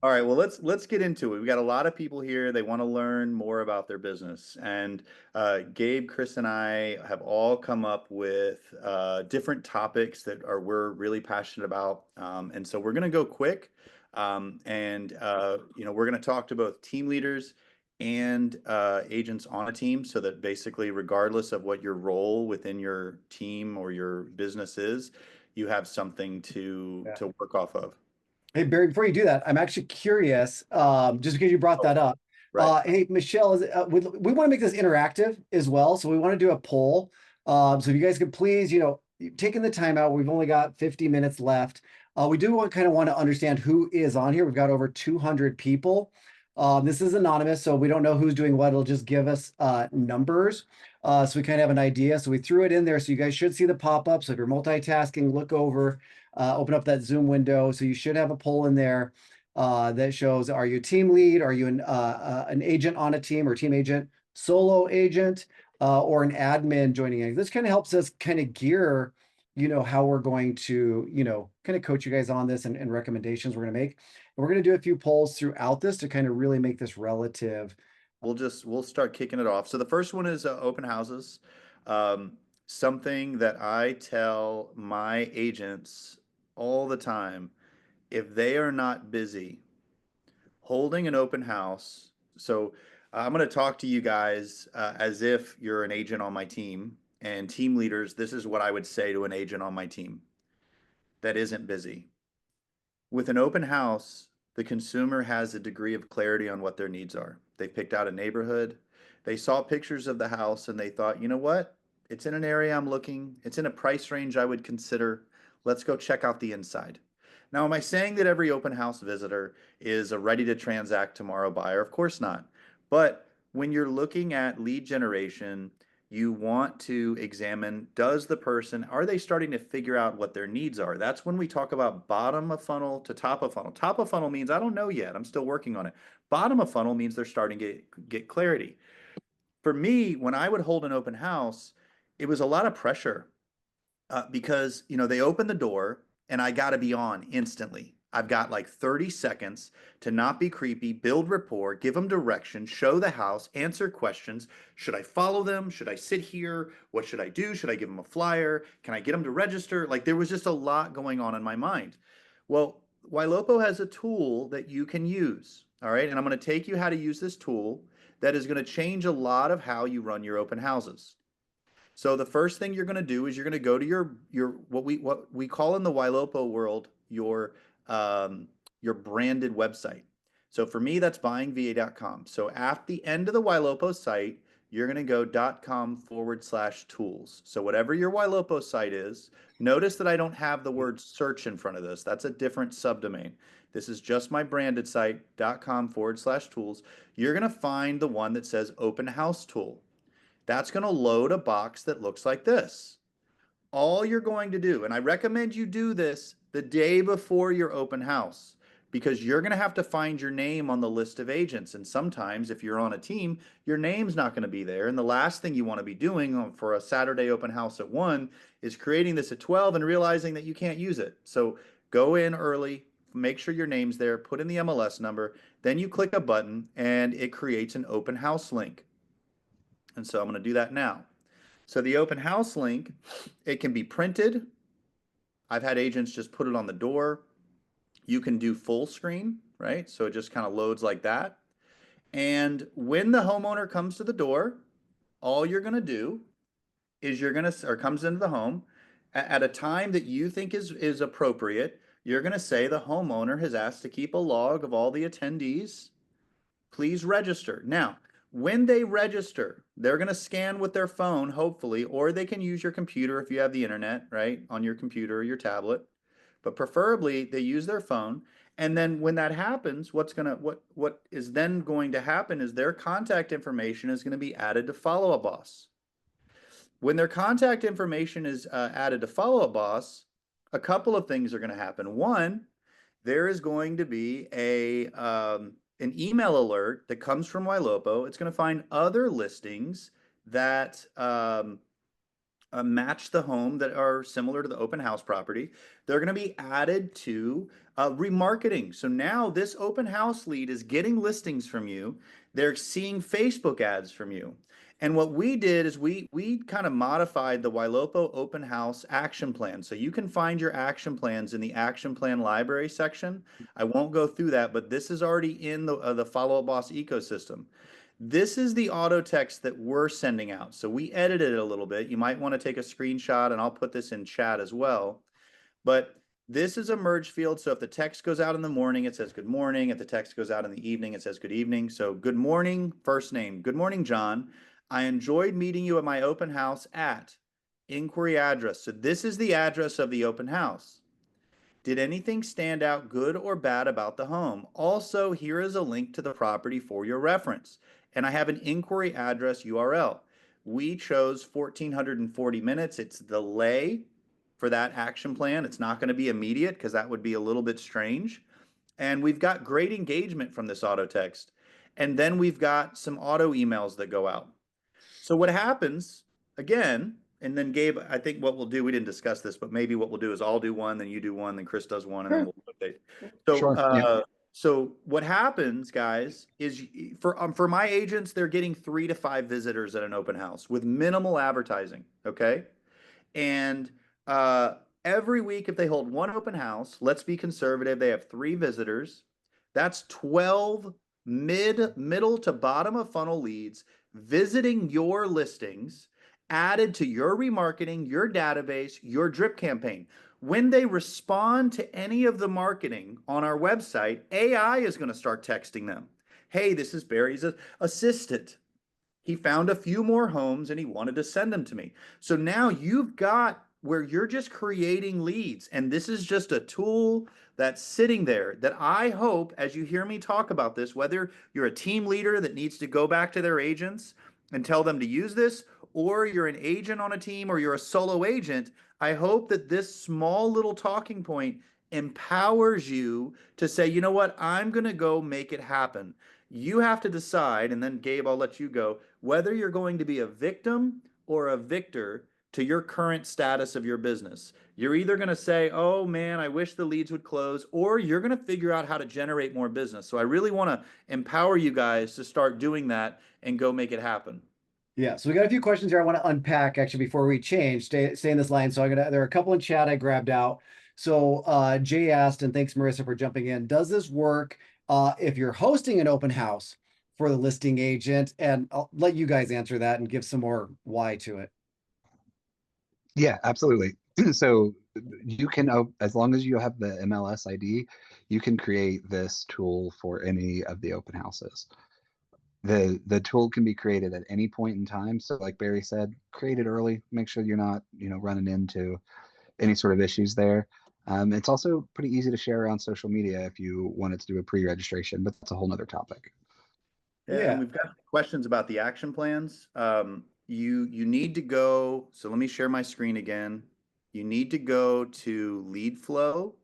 All right, well let's get into it. We got a lot of people here. They want to learn more about their business, and Gabe, Chris, and I have all come up with different topics that are we're really passionate about. And so we're going to go quick, and we're going to talk to both team leaders and agents on a team, so that basically, regardless of what your role within your team or your business is, you have something Yeah. to work off of. Hey, Barry, before you do that, I'm actually curious, just because you brought Oh, that up. right. Hey, Michelle, we want to make this interactive as well. So we want to do a poll. So if you guys could please, taking the time out, we've only got 50 minutes left. We do kind of want to understand who is on here. We've got over 200 people. This is anonymous, so we don't know who's doing what. It'll just give us numbers. So we kind of have an idea. So we threw it in there. So you guys should see the pop-up. So if you're multitasking, look over, open up that Zoom window. So you should have a poll in there that shows, are you a team lead? Are you an agent on a team or team agent, solo agent, or an admin joining in? This kind of helps us kind of gear, how we're going to, kind of coach you guys on this and recommendations we're going to make. And we're going to do a few polls throughout this to kind of really make this relative. We'll start kicking it off. So the first one is open houses. Um, Something that I tell my agents all the time, if they are not busy holding an open house. So I'm going to talk to you guys as if you're an agent on my team, and team leaders. This is what I would say to an agent on my team that isn't busy. With an open house, the consumer has a degree of clarity on what their needs are. They picked out a neighborhood. They saw pictures of the house and they thought, you know what? It's in an area I'm looking. It's in a price range I would consider. Let's go check out the inside. Now, am I saying that every open house visitor is a ready to transact tomorrow buyer? Of course not. But when you're looking at lead generation, you want to examine, does the person, are they starting to figure out what their needs are? That's when we talk about bottom of funnel to top of funnel. Top of funnel means I don't know yet, I'm still working on it. Bottom of funnel means they're starting to get clarity. For me, when I would hold an open house, it was a lot of pressure because they open the door and I got to be on instantly. I've got like 30 seconds to not be creepy, build rapport, give them direction, show the house, answer questions. Should I follow them? Should I sit here? What should I do? Should I give them a flyer? Can I get them to register? Like there was just a lot going on in my mind. Well, Ylopo has a tool that you can use. All right. And I'm going to take you how to use this tool that is going to change a lot of how you run your open houses. So the first thing you're going to do is you're going to go to your what we call in the Ylopo world your branded website. So for me, that's buyingva.com. So at the end of the Ylopo site, you're going to go .com/tools. So whatever your Ylopo site is, notice that I don't have the word search in front of this. That's a different subdomain. This is just my branded site, .com/tools. You're going to find the one that says open house tool. That's going to load a box that looks like this. All you're going to do, and I recommend you do this the day before your open house, because you're going to have to find your name on the list of agents. And sometimes, if you're on a team, your name's not going to be there. And the last thing you want to be doing for a Saturday open house at 1 is creating this at 12 and realizing that you can't use it. So go in early, make sure your name's there, put in the MLS number, then you click a button and it creates an open house link. And so I'm going to do that now. So the open house link, it can be printed. I've had agents just put it on the door. You can do full screen, right? So it just kind of loads like that. And when the homeowner comes to the door, all you're going to do is you're going to, or comes into the home at a time that you think is appropriate, you're going to say the homeowner has asked to keep a log of all the attendees. Please register. Now, when they register, they're going to scan with their phone, hopefully, or they can use your computer if you have the internet, right, on your computer or your tablet. But preferably, they use their phone. And then when that happens, what is then going to happen is their contact information is going to be added to Follow Up Boss. When their contact information is added to Follow Up Boss, a couple of things are going to happen. One, there is going to be an email alert that comes from Ylopo. It's going to find other listings that match the home that are similar to the open house property. They're going to be added to remarketing. So now this open house lead is getting listings from you. They're seeing Facebook ads from you. And what we did is we kind of modified the Ylopo open house action plan. So you can find your action plans in the action plan library section. I won't go through that, but this is already in the Follow Up Boss ecosystem. This is the auto text that we're sending out. So we edited it a little bit. You might want to take a screenshot, and I'll put this in chat as well. But this is a merge field. So if the text goes out in the morning, it says good morning. If the text goes out in the evening, it says good evening. So good morning, first name. Good morning, John. I enjoyed meeting you at my open house at inquiry address. So this is the address of the open house. Did anything stand out good or bad about the home? Also, here is a link to the property for your reference. And I have an inquiry address URL. We chose 1440 minutes. It's the lay for that action plan. It's not going to be immediate because that would be a little bit strange. And we've got great engagement from this auto text. And then we've got some auto emails that go out. So what happens again, and then Gabe, I think what we'll do, we didn't discuss this, but maybe what we'll do is I'll do one, then you do one, then Chris does one, and then Sure. we'll update. So, Sure. Yeah. so what happens, guys, is for my agents, they're getting 3 to 5 visitors at an open house with minimal advertising. Okay, and every week, if they hold one open house, let's be conservative, they have 3 visitors. That's 12 middle to bottom of funnel leads visiting your listings, added to your remarketing, your database, your drip campaign. When they respond to any of the marketing on our website, AI is going to start texting them. Hey, this is Barry's assistant. He found a few more homes and he wanted to send them to me. So now you've got where you're just creating leads. And this is just a tool that's sitting there that I hope, as you hear me talk about this, whether you're a team leader that needs to go back to their agents and tell them to use this, or you're an agent on a team, or you're a solo agent, I hope that this small little talking point empowers you to say, you know what, I'm going to go make it happen. You have to decide, and then Gabe, I'll let you go, whether you're going to be a victim or a victor to your current status of your business. You're either going to say, oh man, I wish the leads would close, or you're going to figure out how to generate more business. So I really want to empower you guys to start doing that and go make it happen. Yeah, so we got a few questions here I want to unpack actually before we change. Stay in this line. So there are a couple in chat I grabbed out. So Jay asked, and thanks Marissa for jumping in. Does this work if you're hosting an open house for the listing agent? And I'll let you guys answer that and give some more why to it. Yeah, absolutely. So you can, as long as you have the MLS ID, you can create this tool for any of the open houses. The tool can be created at any point in time. So like Barry said, create it early, make sure you're not, running into any sort of issues there. It's also pretty easy to share around social media if you wanted to do a pre-registration, but that's a whole nother topic. Yeah, and we've got questions about the action plans. You need to go, so let me share my screen again. You need to go to lead flow.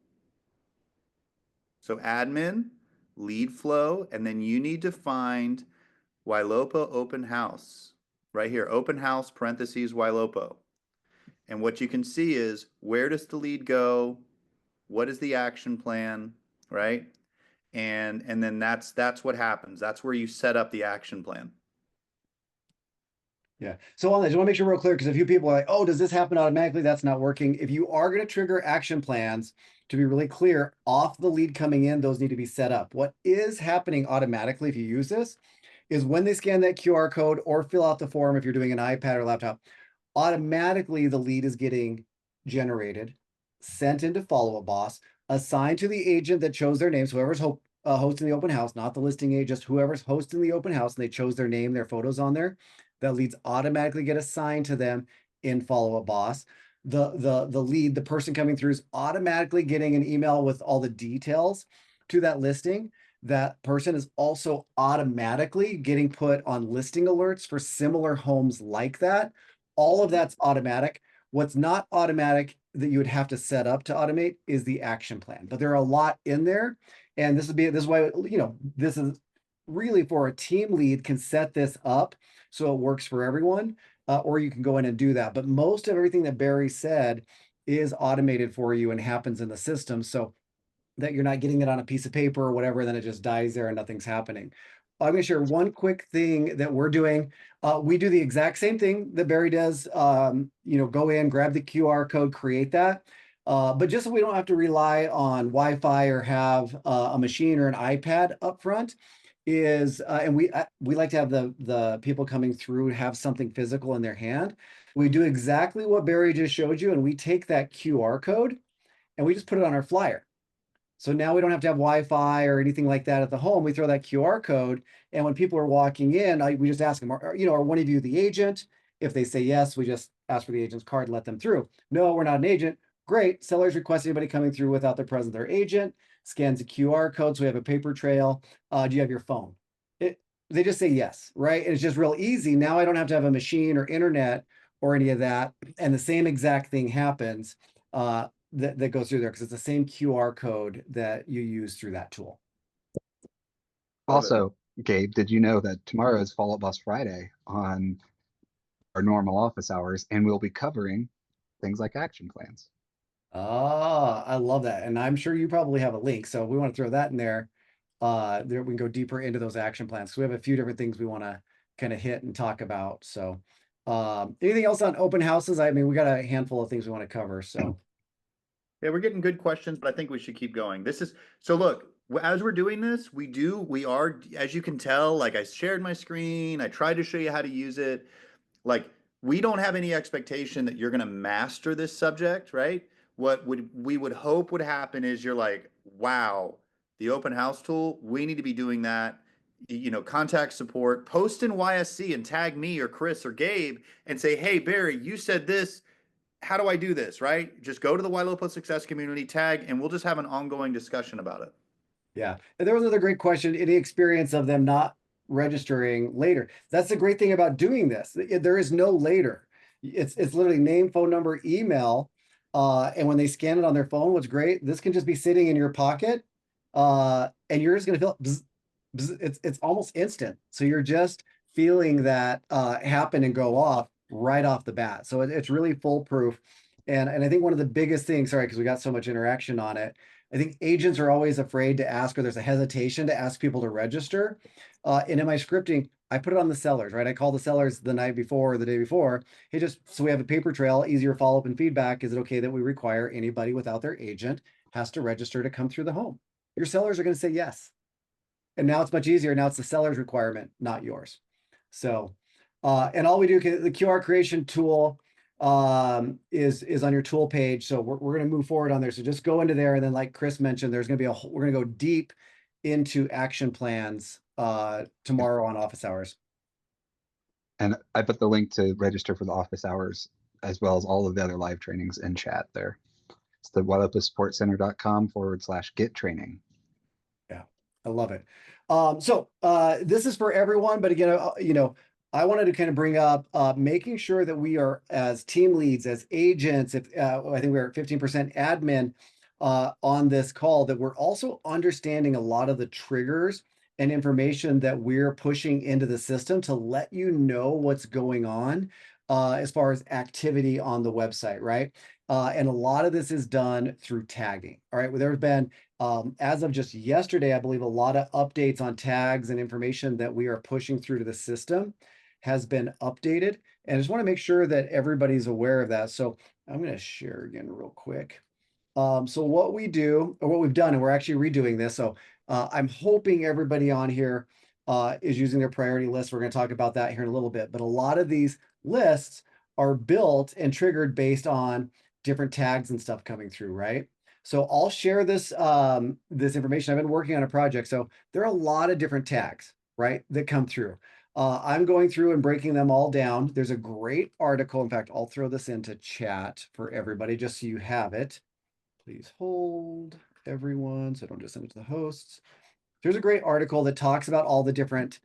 So admin, lead flow, and then you need to find Ylopo open house right here, open house parentheses Ylopo. And what you can see is where does the lead go? What is the action plan, right? And then that's what happens. That's where you set up the action plan. Yeah. So on that, I just want to make sure we're clear because a few people are like, oh, does this happen automatically? That's not working. If you are going to trigger action plans, to be really clear, off the lead coming in, those need to be set up. What is happening automatically if you use this is when they scan that QR code or fill out the form, if you're doing an iPad or laptop, automatically the lead is getting generated, sent into Follow Up Boss, assigned to the agent that chose their name. So whoever's hosting the open house, not the listing agent, just whoever's hosting the open house, and they chose their name, their photos on there, that leads automatically get assigned to them in Follow Up Boss. The lead, the person coming through is automatically getting an email with all the details to that listing. That person is also automatically getting put on listing alerts for similar homes like that. All of that's automatic. What's not automatic that you would have to set up to automate is the action plan. But there are a lot in there. And this is why, this is really for a team lead can set this up so it works for everyone. or you can go in and do that. But most of everything that Barry said is automated for you and happens in the system. So that you're not getting it on a piece of paper or whatever, then it just dies there and nothing's happening. I'm going to share one quick thing that we're doing. We do the exact same thing that Barry does. Go in, grab the QR code, create that. But just so we don't have to rely on Wi-Fi or have a machine or an iPad up front, and we like to have the people coming through have something physical in their hand. We do exactly what Barry just showed you, and we take that QR code and we just put it on our flyer. So now we don't have to have Wi-Fi or anything like that at the home. We throw that QR code, and when people are walking in, we just ask them, are one of you the agent? If they say yes, we just ask for the agent's card and let them through. No, we're not an agent. Great. Sellers request anybody coming through without their present their agent. Scans a QR code, so we have a paper trail. Do you have your phone? They just say yes, right? And it's just real easy. Now I don't have to have a machine or internet or any of that, and the same exact thing happens. That goes through there because it's the same QR code that you use through that tool. Love it. Also, Gabe, did you know that tomorrow is Follow Up Boss Friday on our normal office hours, and we'll be covering things like action plans. Ah, I love that. And I'm sure you probably have a link. So if we want to throw that in there, there we can go deeper into those action plans. So we have a few different things we want to kind of hit and talk about. So anything else on open houses? I mean, we got a handful of things we want to cover. So Yeah, we're getting good questions, but I think we should keep going. So look, as we're doing this, we are, as you can tell, like I shared my screen, I tried to show you how to use it. Like, we don't have any expectation that you're going to master this subject, right? We would hope would happen is you're like, wow, the open house tool, we need to be doing that. Contact support, post in YSC and tag me or Chris or Gabe and say, hey, Barry, you said this. How do I do this, right? Just go to the Ylopo Success Community tag, and we'll just have an ongoing discussion about it. yeah, and there was another great question. Any experience of them not registering later? That's the great thing about doing this. There is no later. It's literally name, phone number, email, and when they scan it on their phone, what's great, this can just be sitting in your pocket, and you're just gonna feel bzz, bzz, it's almost instant. So you're just feeling that happen and go off right off the bat. So it's really foolproof. And I think one of the biggest things, sorry, because we got so much interaction on it, I think agents are always afraid to ask, or there's a hesitation to ask people to register. And in my scripting, I put it on the sellers, right? I call the sellers the night before or the day before. Hey, just so we have a paper trail, easier follow up and feedback. Is it okay that we require anybody without their agent has to register to come through the home? Your sellers are going to say yes. And now it's much easier. Now it's the seller's requirement, not yours. So, and all we do, the QR creation tool is on your tool page. So we're going to move forward on there. So just go into there. And then like Chris mentioned, there's going to be we're going to go deep into action plans tomorrow on office hours. And I put the link to register for the office hours as well as all of the other live trainings in chat there. It's the YLOPOSupportCenter.com/get training. Yeah, I love it. So this is for everyone, but again, I wanted to kind of bring up making sure that we are, as team leads, as agents, if I think we're at 15% admin on this call, that we're also understanding a lot of the triggers and information that we're pushing into the system to let you know what's going on as far as activity on the website, right? And a lot of this is done through tagging. All right, well, there's been as of just yesterday, I believe a lot of updates on tags and information that we are pushing through to the system has been updated. And I just want to make sure that everybody's aware of that. So I'm going to share again real quick. So what we do, or what we've done, and we're actually redoing this. So I'm hoping everybody on here is using their priority list. We're going to talk about that here in a little bit. But a lot of these lists are built and triggered based on different tags and stuff coming through, right? So I'll share this this information. I've been working on a project. So there are a lot of different tags, right, that come through. I'm going through and breaking them all down. There's a great article. In fact, I'll throw this into chat for everybody just so you have it. Please hold, everyone, so don't just send it to the hosts. There's a great article that talks about all the different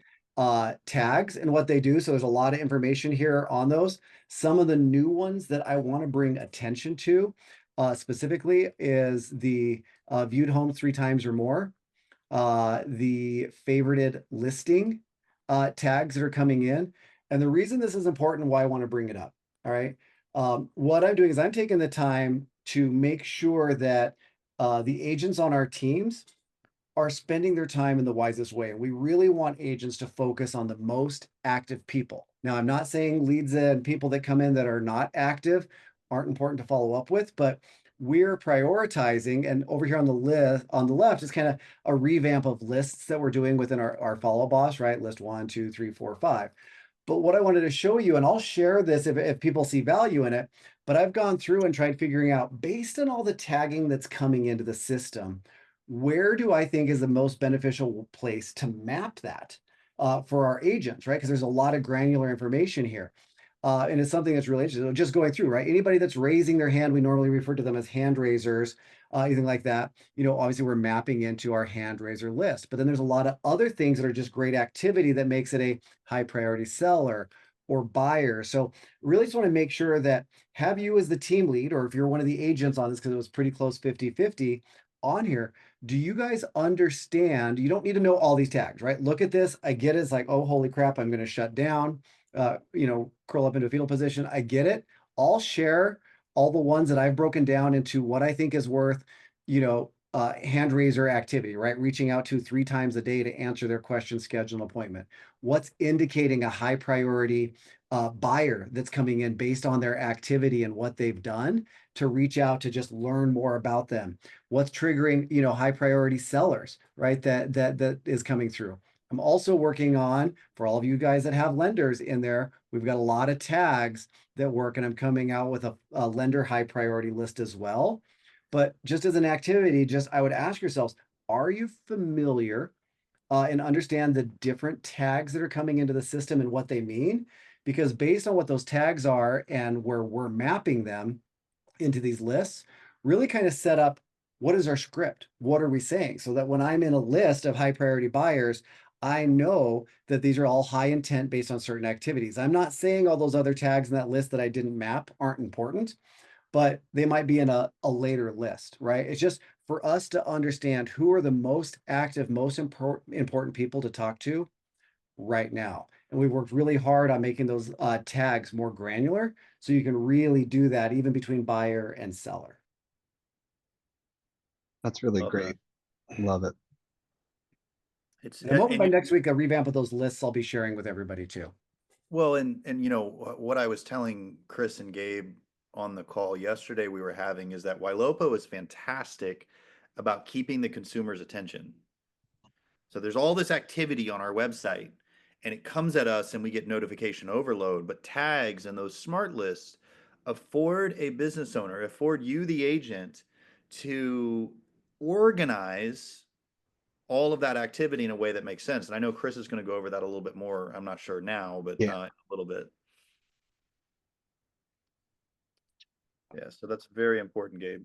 tags and what they do. So there's a lot of information here on those. Some of the new ones that I want to bring attention to specifically is the viewed home 3 times or more, the favorited listing tags that are coming in. And the reason this is important, why I want to bring it up, all right? What I'm doing is I'm taking the time to make sure that the agents on our teams are spending their time in the wisest way. And we really want agents to focus on the most active people. Now, I'm not saying leads and people that come in that are not active aren't important to follow up with, but we're prioritizing. And over here on the list, on the left is kind of a revamp of lists that we're doing within our follow boss, right? List 1, 2, 3, 4, 5. But what I wanted to show you, and I'll share this if people see value in it, but I've gone through and tried figuring out, based on all the tagging that's coming into the system, where do I think is the most beneficial place to map that for our agents, right? Because there's a lot of granular information here. And it's something that's really interesting. So just going through, right? Anybody that's raising their hand, we normally refer to them as hand raisers, anything like that. You know, obviously we're mapping into our hand raiser list, but then there's a lot of other things that are just great activity that makes it a high priority seller or buyer. So really just want to make sure that have you as the team lead, or if you're one of the agents on this, because it was pretty close 50-50 on here, do you guys understand? You don't need to know all these tags, right? Look at this. I get it. It's like, oh, holy crap, I'm going to shut down, curl up into a fetal position. I get it. I'll share all the ones that I've broken down into what I think is worth, hand raiser activity, right? Reaching out to 3 times a day to answer their question, schedule an appointment. What's indicating a high priority buyer that's coming in based on their activity and what they've done to reach out to just learn more about them. What's triggering, high priority sellers, right? That is coming through. I'm also working on, for all of you guys that have lenders in there, we've got a lot of tags that work, and I'm coming out with a lender high priority list as well. But just as an activity, I would ask yourselves, are you familiar and understand the different tags that are coming into the system and what they mean? Because based on what those tags are and where we're mapping them into these lists, really kind of set up, what is our script? What are we saying? So that when I'm in a list of high priority buyers, I know that these are all high intent based on certain activities. I'm not saying all those other tags in that list that I didn't map aren't important, but they might be in a later list, right? It's just for us to understand who are the most active, most important people to talk to right now. And we've worked really hard on making those tags more granular, so you can really do that even between buyer and seller. That's really Love that. great. Love it. It's And I'm hoping and by you, next week, a revamp of those lists I'll be sharing with everybody too. well, and what I was telling Chris and Gabe on the call yesterday we were having is that Ylopo is fantastic about keeping the consumer's attention. So there's all this activity on our website, and it comes at us and we get notification overload, but tags and those smart lists afford a business owner, afford you, the agent, to organize all of that activity in a way that makes sense. And I know Chris is going to go over that a little bit more. I'm not sure now, but Yeah. a little bit. Yeah, so that's very important, Gabe.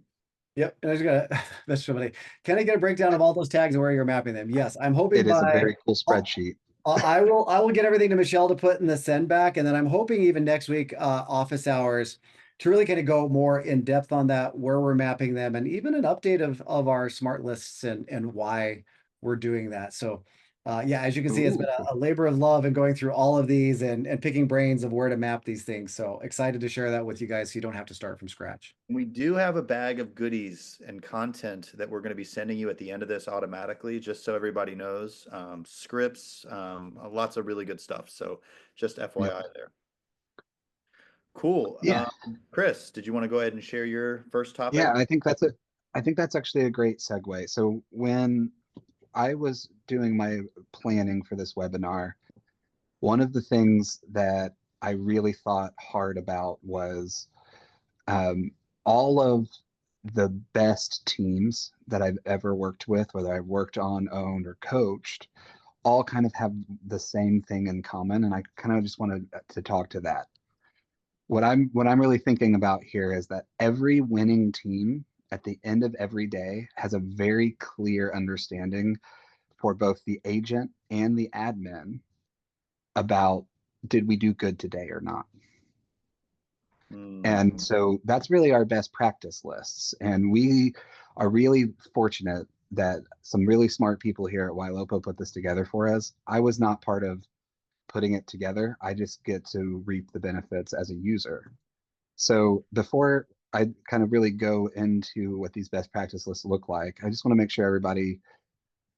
Yep. And I just got that's somebody. Can I get a breakdown of all those tags and where you're mapping them? Yes, I'm hoping It is a by very cool I'll- spreadsheet. I will get everything to Michelle to put in the send back, and then I'm hoping even next week, office hours, to really kind of go more in depth on that, where we're mapping them, and even an update of our smart lists and why we're doing that. So, yeah, as you can see, it's been Ooh. a labor of love and going through all of these and picking brains of where to map these things. So excited to share that with you guys, so you don't have to start from scratch. We do have a bag of goodies and content that we're going to be sending you at the end of this automatically, just so everybody knows. Scripts, lots of really good stuff. So just Yep. FYI there. Cool. Yeah. Chris, did you want to go ahead and share your first topic? Yeah, I think that's actually a great segue. So when I was doing my planning for this webinar, one of the things that I really thought hard about was um, all of the best teams that I've ever worked with, whether I've worked on, owned, or coached, all kind of have the same thing in common. And I kind of just wanted to talk to that. What I'm really thinking about here is that every winning team at the end of every day has a very clear understanding for both the agent and the admin about, did we do good today or not? And so that's really our best practice lists. And we are really fortunate that some really smart people here at Ylopo put this together for us. I was not part of putting it together. I just get to reap the benefits as a user. So before I kind of really go into what these best practice lists look like, I just want to make sure everybody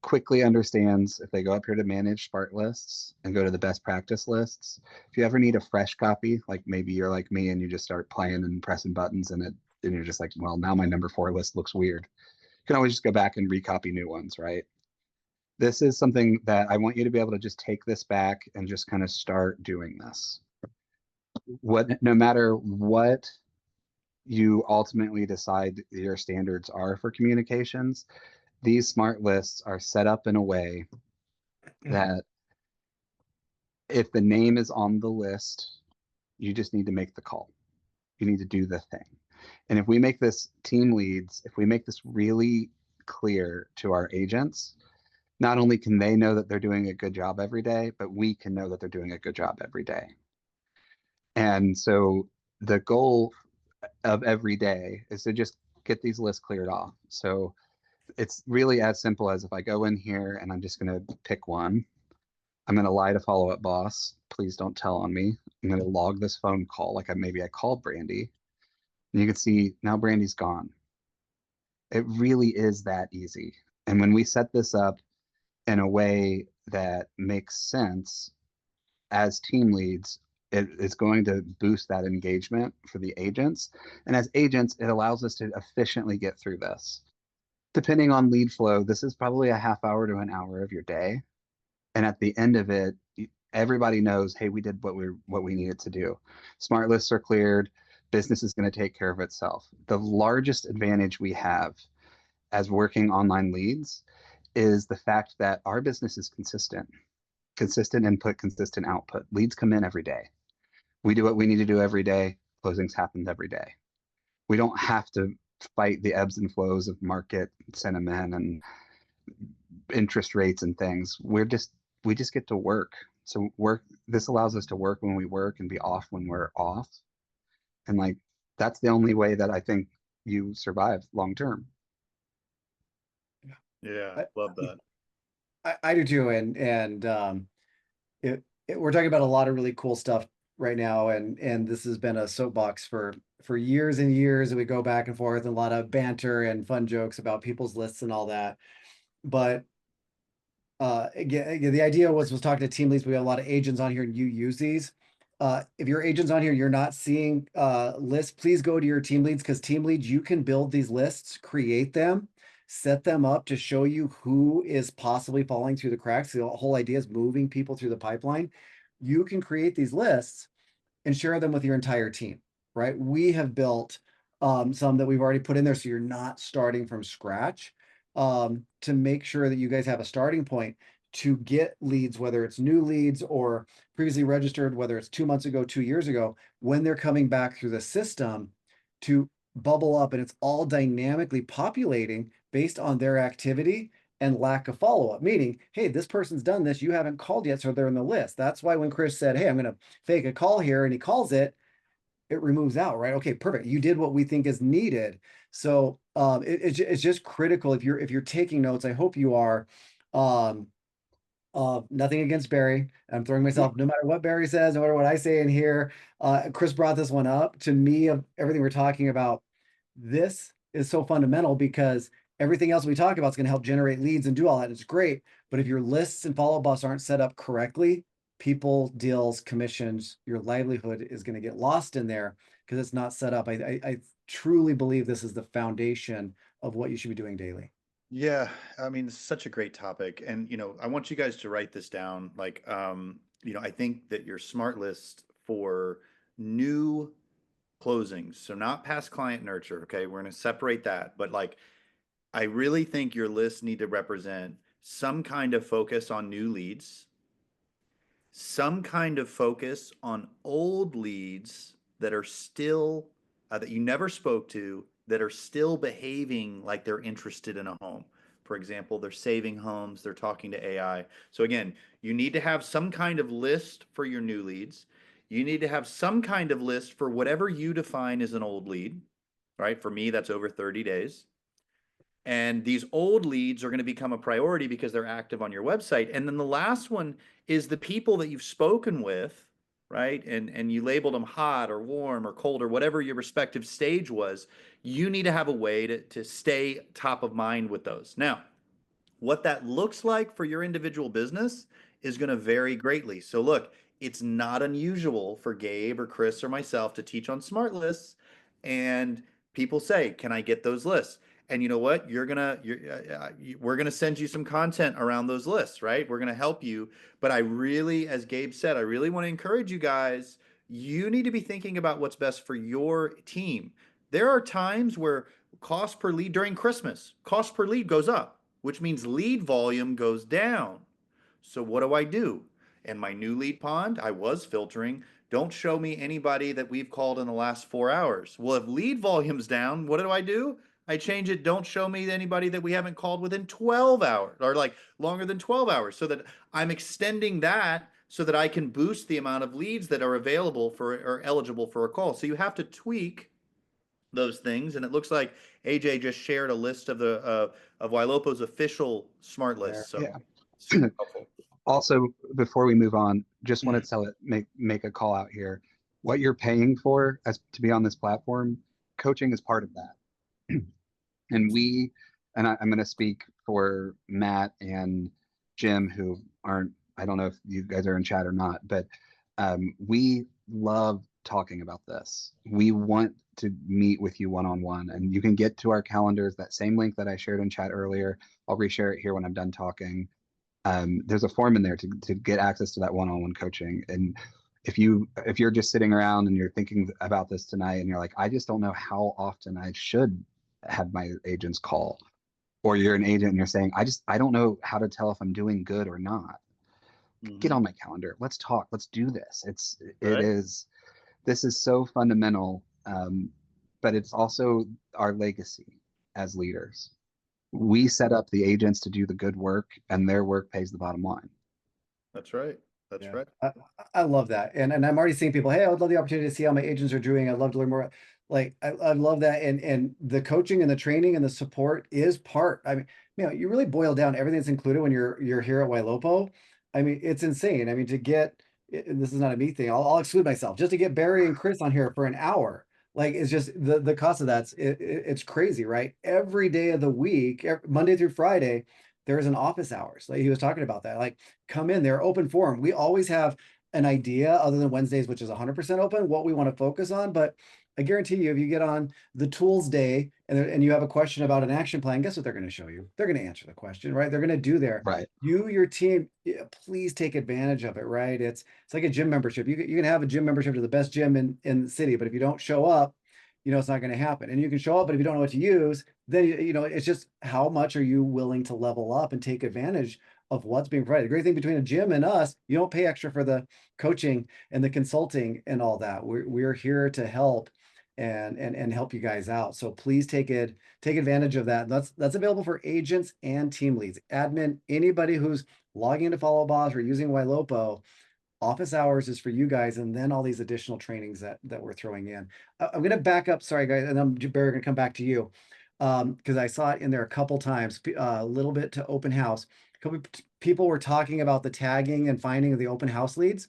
quickly understands if they go up here to manage smart lists and go to the best practice lists. If you ever need a fresh copy, like maybe you're like me and you just start playing and pressing buttons and you're just like, well, now my number 4 list looks weird. You can always just go back and recopy new ones, right? This is something that I want you to be able to just take this back and just kind of start doing this. No matter what you ultimately decide your standards are for communications, these smart lists are set up in a way that if the name is on the list, you just need to make the call. You need to do the thing. And if we make this team leads, if we make this really clear to our agents, not only can they know that they're doing a good job every day, but we can know that they're doing a good job every day. And so the goal of every day is to just get these lists cleared off. So it's really as simple as if I go in here and I'm just going to pick one. I'm going to lie to follow-up boss. Please don't tell on me. I'm going to log this phone call like maybe I called Brandy. And you can see now Brandy's gone. It really is that easy. And when we set this up in a way that makes sense as team leads, it is going to boost that engagement for the agents. And as agents, it allows us to efficiently get through this. Depending on lead flow, this is probably a half hour to an hour of your day. And at the end of it, everybody knows, hey, we did what we needed to do. Smart lists are cleared. Business is going to take care of itself. The largest advantage we have as working online leads is the fact that our business is consistent input, consistent output. Leads come in every day. We do what we need to do every day. Closings happen every day. We don't have to fight the ebbs and flows of market sentiment and interest rates and things. We just get to work. So this allows us to work when we work and be off when we're off. And like, that's the only way that I think you survive long term. Yeah, love that. I do too. We're talking about a lot of really cool stuff right now. And this has been a soapbox for years and years. And we go back and forth and a lot of banter and fun jokes about people's lists and all that. But again, the idea was talking to team leads. We have a lot of agents on here and you use these. If your agents on here, you're not seeing lists, please go to your team leads, because team leads, you can build these lists, create them, set them up to show you who is possibly falling through the cracks. The whole idea is moving people through the pipeline. You can create these lists and share them with your entire team, right? We have built some that we've already put in there, so you're not starting from scratch, to make sure that you guys have a starting point to get leads, whether it's new leads or previously registered, whether it's 2 months ago, 2 years ago, when they're coming back through the system to bubble up, and it's all dynamically populating based on their activity and lack of follow-up, meaning, hey, this person's done this, you haven't called yet, so they're in the list. That's why when Chris said, hey, I'm going to fake a call here, and he calls it, it removes out, right? Okay, perfect. You did what we think is needed. So it's just critical. If you're taking notes, I hope you are. Nothing against Barry. I'm throwing myself, no matter what Barry says, no matter what I say in here. Chris brought this one up to me of everything we're talking about. This is so fundamental because everything else we talk about is going to help generate leads and do all that. It's great. But if your lists and follow buffs aren't set up correctly, people, deals, commissions, your livelihood is going to get lost in there because it's not set up. I truly believe this is the foundation of what you should be doing daily. Yeah, I mean, it's such a great topic. And, I want you guys to write this down. Like, I think that your smart list for new closings, so not past client nurture, okay, we're going to separate that. But like, I really think your lists need to represent some kind of focus on new leads, some kind of focus on old leads that are still, that you never spoke to, that are still behaving like they're interested in a home. For example, they're saving homes, they're talking to AI. So again, you need to have some kind of list for your new leads. You need to have some kind of list for whatever you define as an old lead, right? For me, that's over 30 days. And these old leads are going to become a priority because they're active on your website. And then the last one is the people that you've spoken with, right? And you labeled them hot or warm or cold or whatever your respective stage was. You need to have a way to stay top of mind with those. Now, what that looks like for your individual business is going to vary greatly. So look, it's not unusual for Gabe or Chris or myself to teach on smart lists, and people say, "Can I get those lists?" And you know what? We're gonna send you some content around those lists, right? We're gonna help you. But I really, as Gabe said, I really want to encourage you guys. You need to be thinking about what's best for your team. There are times where cost per lead during Christmas, cost per lead goes up, which means lead volume goes down. So what do I do? In my new lead pond, I was filtering. Don't show me anybody that we've called in the last 4 hours. Well, if lead volume's down, what do? I change it. Don't show me anybody that we haven't called within 12 hours or like longer than 12 hours, so that I'm extending that so that I can boost the amount of leads that are available for or eligible for a call. So you have to tweak those things. And it looks like AJ just shared a list of the of Ylopo's official smart There. list. So Yeah. super helpful. Also, before we move on, just want Mhm. to tell it, make a call out here. What you're paying for as to be on this platform, coaching is part of that. And I'm going to speak for Matt and Jim, who aren't, I don't know if you guys are in chat or not, but we love talking about this. We want to meet with you one-on-one, and you can get to our calendars, that same link that I shared in chat earlier. I'll reshare it here when I'm done talking. There's a form in there to get access to that one-on-one coaching. And if you're just sitting around and you're thinking about this tonight and you're like, I just don't know how often I should have my agents call, or you're an agent and you're saying, I don't know how to tell if I'm doing good or not, get Mhm. on my calendar. Let's talk. Let's do this. Right. This is so fundamental, but it's also our legacy as leaders. We set up the agents to do the good work, and their work pays the bottom line. That's right. That's Yeah, right. I love that, and I'm already seeing people. Hey, I would love the opportunity to see how my agents are doing. I'd love to learn more. Like I love that, and the coaching and the training and the support is part. I mean, you really boil down everything that's included when you're here at Ylopo. I mean, it's insane. I mean, to get and this is not a me thing. I'll exclude myself just to get Barry and Chris on here for an hour. Like it's just the cost of it's crazy, right? Every day of the week, Monday through Friday, there's an office hours. Like he was talking about that. Like come in, they're open forum. We always have an idea other than Wednesdays, which is 100% open, what we want to focus on. But I guarantee you, if you get on the tools day and you have a question about an action plan, guess what they're going to show you? They're going to answer the question, right? They're going to do their, Right. your team, yeah, please take advantage of it, right? It's like a gym membership. You can have a gym membership to the best gym in the city, but if you don't show up, it's not going to happen. And you can show up, but if you don't know what to use, then, it's just how much are you willing to level up and take advantage of what's being provided. The great thing between a gym and us, you don't pay extra for the coaching and the consulting and all that. We're here to help and help you guys out. So please take advantage of that. That's available for agents and team leads, admin, anybody who's logging into Follow Boss or using Ylopo. Office hours is for you guys, and then all these additional trainings that we're throwing in. I'm going to back up. Sorry, guys, and I'm Barry going to come back to you because I saw it in there a couple times. A little bit to open house. A couple people were talking about the tagging and finding of the open house leads.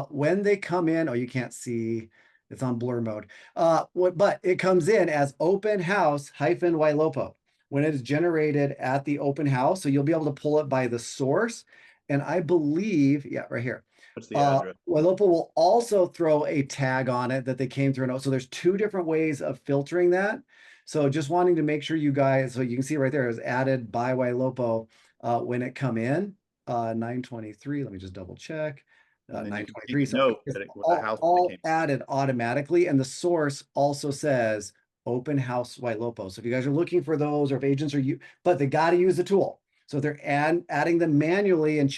When they come in, oh, you can't see. It's on blur mode. But it comes in as open house -Ylopo when it is generated at the open house. So you'll be able to pull it by the source. And I believe, yeah, right here. What's the address? Ylopo will also throw a tag on it that they came through. So there's two different ways of filtering that. So just wanting to make sure you guys, so you can see right there, is added by Ylopo when it come in 923. Let me just double check. And then you can keep 923. a So note it's that it was a house that all came. added automatically, and the source also says open house Ylopo. So if you guys are looking for those, or if agents are you, but they got to use the tool. So if they're adding them manually and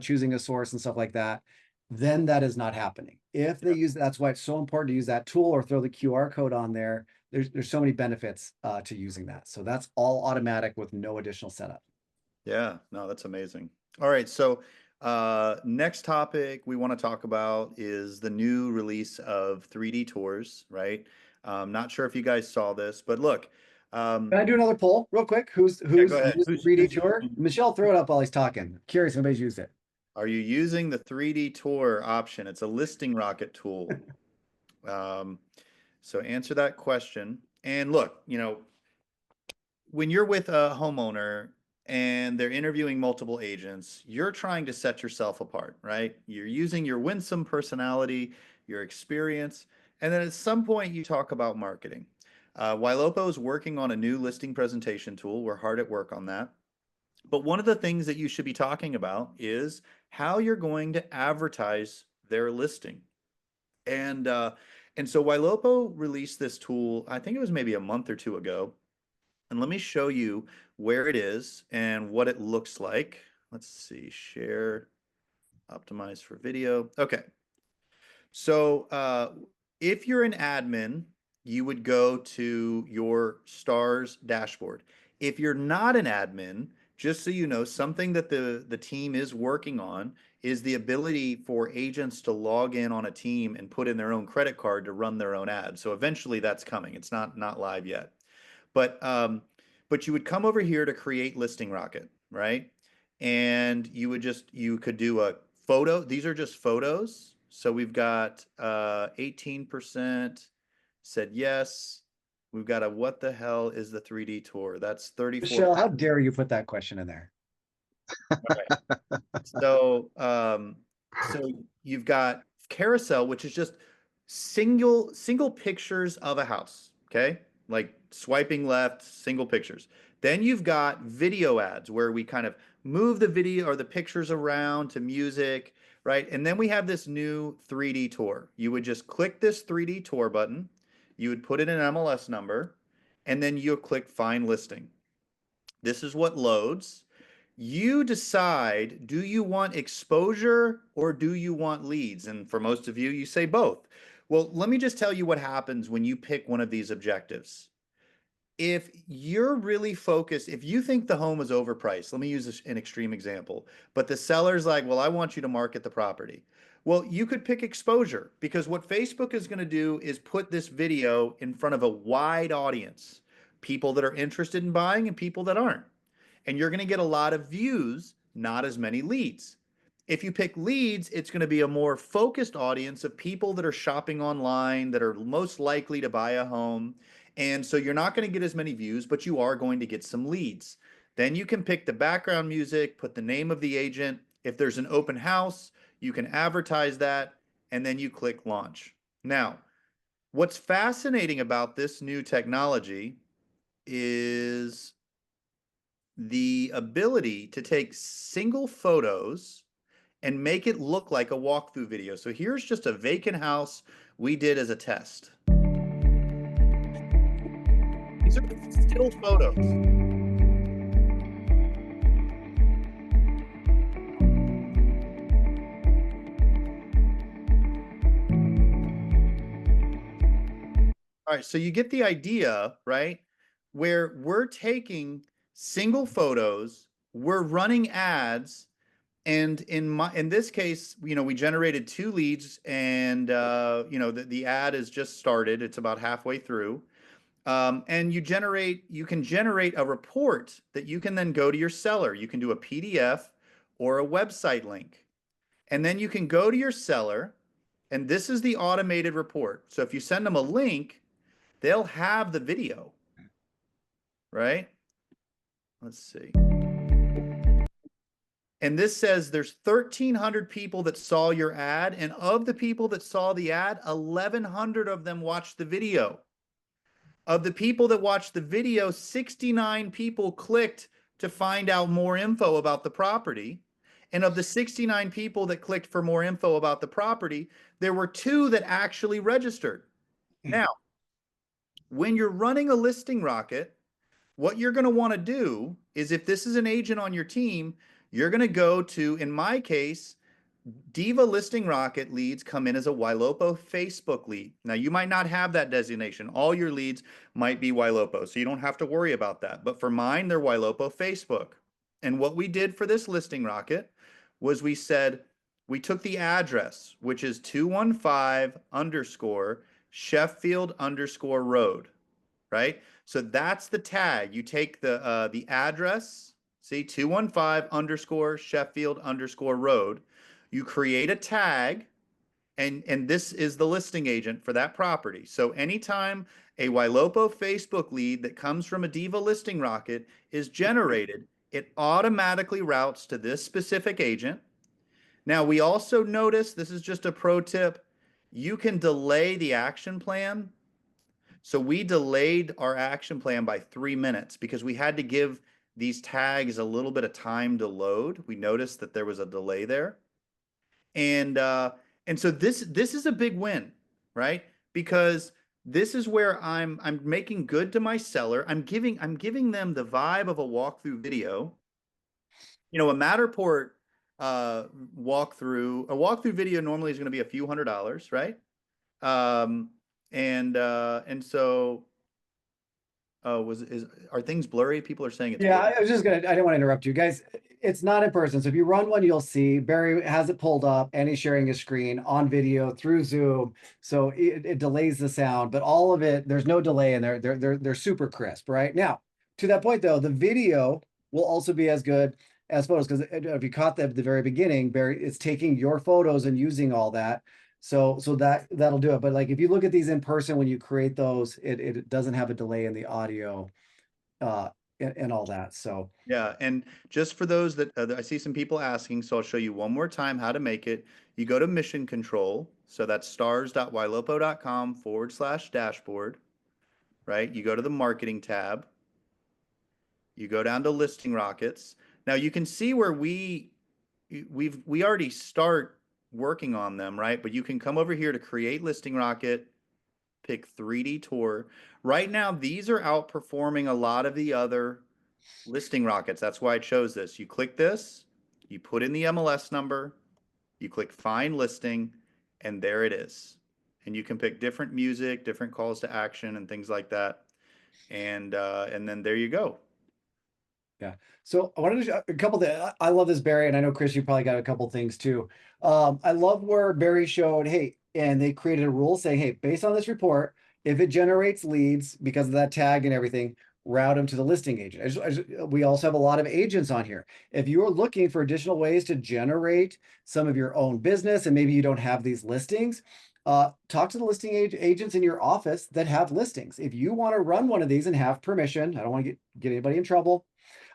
choosing a source and stuff like that, then that is not happening. If they use, that's why it's so important to use that tool or throw the QR code on there. There's so many benefits to using that. So that's all automatic with no additional setup. Yeah, no, that's amazing. All right, so next topic we want to talk about is the new release of 3D tours, right? Not sure if you guys saw this, but look, Um, Can I do another poll real quick? Who's yeah, go ahead. used the 3D tour? Michelle, throw it up while he's talking. Curious if anybody's used it. Are you using the 3D tour option? It's a listing rocket tool. Um, so answer that question. And look, when you're with a homeowner and they're interviewing multiple agents, you're trying to set yourself apart, right? You're using your winsome personality, your experience, and then at some point you talk about marketing. Ylopo is working on a new listing presentation tool. We're hard at work on that. But one of the things that you should be talking about is how you're going to advertise their listing. And so Ylopo released this tool, I think it was maybe a month or two ago. And let me show you where it is and what it looks like. Let's see, share, optimize for video. Okay. So if you're an admin, you would go to your stars dashboard. If you're not an admin, just so you know, something that the team is working on is the ability for agents to log in on a team and put in their own credit card to run their own ads. So eventually that's coming. It's not live yet. But you would come over here to create listing rocket, right? And you could do a photo. These are just photos. So we've got 18% said yes. We've got a what the hell is the 3D tour? That's 34. Michelle, how dare you put that question in there? All right. So you've got carousel, which is just single pictures of a house. Okay, like swiping left, single pictures. Then you've got video ads where we kind of move the video or the pictures around to music, right? And then we have this new 3D tour. You would just click this 3D tour button, you would put in an MLS number, and then you'll click find listing. This is what loads. You decide, do you want exposure or do you want leads? And for most of you, you say both. Well, let me just tell you what happens when you pick one of these objectives. If you're really focused, if you think the home is overpriced, let me use an extreme example, but the seller's like, well, I want you to market the property. Well, you could pick exposure because what Facebook is going to do is put this video in front of a wide audience, people that are interested in buying and people that aren't. And you're going to get a lot of views, not as many leads. If you pick leads, it's going to be a more focused audience of people that are shopping online, that are most likely to buy a home. And so you're not going to get as many views, but you are going to get some leads. Then you can pick the background music, put the name of the agent. If there's an open house, you can advertise that, and then you click launch. Now, what's fascinating about this new technology is the ability to take single photos and make it look like a walkthrough video. So here's just a vacant house we did as a test. These are still photos. All right, so you get the idea, right? Where we're taking single photos, we're running ads, and in this case, we generated 2 leads, and the ad is just started. It's about halfway through. And you can generate a report that you can then go to your seller. You can do a PDF or a website link. And then you can go to your seller, and this is the automated report. So if you send them a link, they'll have the video, right? Let's see. And this says there's 1,300 people that saw your ad, and of the people that saw the ad, 1,100 of them watched the video. Of the people that watched the video, 69 people clicked to find out more info about the property. And of the 69 people that clicked for more info about the property, there were 2 that actually registered. Now, when you're running a listing rocket, what you're going to want to do is, if this is an agent on your team, you're going to go to, in my case, Diva Listing Rocket leads come in as a Ylopo Facebook lead. Now, you might not have that designation. All your leads might be Ylopo, so you don't have to worry about that. But for mine, they're Ylopo Facebook. And what we did for this listing rocket was we took the address, which is 215 _ Sheffield _ Road. right? So that's the tag. You take the address, see 215 underscore Sheffield underscore road. You create a tag, and this is the listing agent for that property. So anytime a Ylopo Facebook lead that comes from a Diva listing rocket is generated, it automatically routes to this specific agent. Now, we also notice, this is just a pro tip, you can delay the action plan. So we delayed our action plan by 3 minutes because we had to give these tags a little bit of time to load. We noticed that there was a delay there. And so this is a big win, right? Because this is where I'm making good to my seller. I'm giving them the vibe of a walkthrough video. You know, a Matterport a walkthrough video normally is going to be a few $100s, right? And so are things blurry? People are saying it's Yeah, blurry. I was just gonna, I didn't want to interrupt you guys. It's not in person. So if you run one, you'll see Barry has it pulled up and he's sharing his screen on video through Zoom. So it delays the sound, but all of it, there's no delay in there. They're super crisp, right? Now, to that point though, the video will also be as good as photos, because if you caught that at the very beginning, Barry, it's taking your photos and using all that. So that'll do it. But like if you look at these in person, when you create those, it doesn't have a delay in the audio uh and all that. So Yeah, and just for those that I see some people asking, so I'll show you one more time how to make it. You go to Mission Control, so that's stars.ylopo.com/dashboard, right? You go to the Marketing tab, you go down to Listing Rockets. Now you can see where we already start working on them, right? But you can come over here to Create Listing Rocket, pick 3D Tour. Right now, these are outperforming a lot of the other listing rockets. That's why I chose this. You click this, you put in the MLS number, you click find listing, and there it is. And you can pick different music, different calls to action, and things like that. And then there you go. yeah. So I wanted to a couple that I love this, Barry, and I know Chris, you probably got a couple things too. I love where Barry showed, hey, and they created a rule saying, hey, based on this report, if it generates leads because of that tag and everything, route them to the listing agent. We also have a lot of agents on here. If you are looking for additional ways to generate some of your own business and maybe you don't have these listings, talk to the listing agents in your office that have listings. If you want to run one of these and have permission, I don't want to get anybody in trouble,